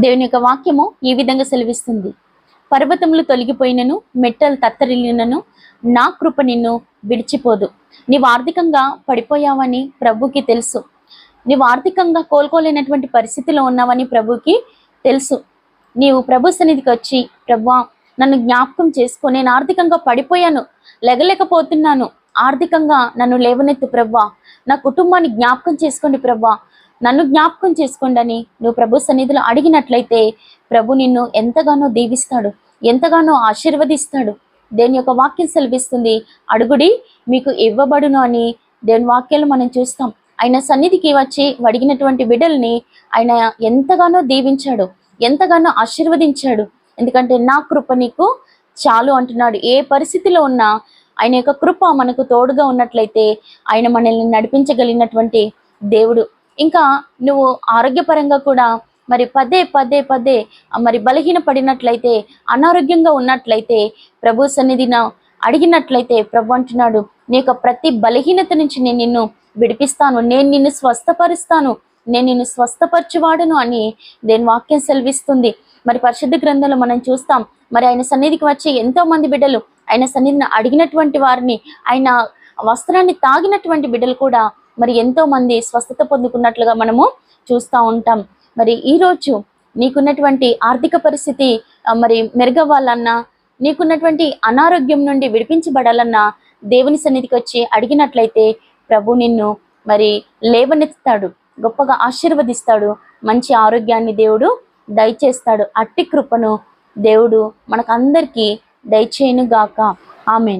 దేవుని యొక్క వాక్యము ఈ విధంగా సెలవిస్తుంది. పర్వతములు తొలగిపోయినను, మెట్టలు తత్తరిల్లినను, నా కృప నిన్ను విడిచిపోదు. నీవు ఆర్థికంగా పడిపోయావని ప్రభుకి తెలుసు. నీవు ఆర్థికంగా కోలుకోలేనటువంటి పరిస్థితిలో ఉన్నావని ప్రభుకి తెలుసు. నీవు ప్రభు సన్నిధికి వచ్చి, ప్రభువా నన్ను జ్ఞాపకం చేసుకో, నేను ఆర్థికంగా పడిపోయాను, లెగలేకపోతున్నాను, ఆర్థికంగా నన్ను లేవనెత్తు ప్రభువా, నా కుటుంబాన్ని జ్ఞాపకం చేసుకోండి ప్రభువా, నన్ను జ్ఞాపకం చేసుకోండి అని నువ్వు ప్రభు సన్నిధిలో అడిగినట్లయితే ప్రభు నిన్ను ఎంతగానో దీవిస్తాడు, ఎంతగానో ఆశీర్వదిస్తాడు. దేవుని యొక్క వాక్యం సెలవిస్తుంది, అడుగుడి మీకు ఇవ్వబడును అని దేవుని వాక్యాలు మనం చూస్తాం. ఆయన సన్నిధికి వచ్చి అడిగినటువంటి బిడ్డల్ని ఆయన ఎంతగానో దీవించాడు, ఎంతగానో ఆశీర్వదించాడు. ఎందుకంటే నా కృప నీకు చాలు అంటున్నాడు. ఏ పరిస్థితిలో ఉన్నా ఆయన యొక్క కృప మనకు తోడుగా ఉన్నట్లయితే ఆయన మనల్ని నడిపించగలిగినటువంటి దేవుడు. ఇంకా నువ్వు ఆరోగ్యపరంగా కూడా మరి పదే పదే పదే మరి బలహీన పడినట్లయితే, అనారోగ్యంగా ఉన్నట్లయితే ప్రభు సన్నిధిన అడిగినట్లయితే ప్రభు అంటున్నాడు, నీ యొక్క ప్రతి బలహీనత నుంచి నేను నిన్ను విడిపిస్తాను, నేను నిన్ను స్వస్థపరుస్తాను, నేను నిన్ను స్వస్థపరచువాడును అని దేని వాక్యం సెలవిస్తుంది. మరి పరిశుద్ధ గ్రంథంలో మనం చూస్తాం, మరి ఆయన సన్నిధికి వచ్చి ఎంతో మంది బిడ్డలు ఆయన సన్నిధిని అడిగినటువంటి వారిని, ఆయన వస్త్రాన్ని తాగినటువంటి బిడ్డలు కూడా మరి ఎంతో మంది స్వస్థత పొందుకున్నట్లుగా మనము చూస్తూ ఉంటాం. మరి ఈరోజు నీకున్నటువంటి ఆర్థిక పరిస్థితి మరి మెరుగవ్వాలన్నా, నీకున్నటువంటి అనారోగ్యం నుండి విడిపించబడాలన్నా దేవుని సన్నిధికి వచ్చి అడిగినట్లయితే ప్రభు నిన్ను మరి లేవనెత్తుతాడు, గొప్పగా ఆశీర్వదిస్తాడు, మంచి ఆరోగ్యాన్ని దేవుడు దయచేస్తాడు. అట్టి కృపను దేవుడు మనకందరికీ దయచేయును గాక. ఆమేన్.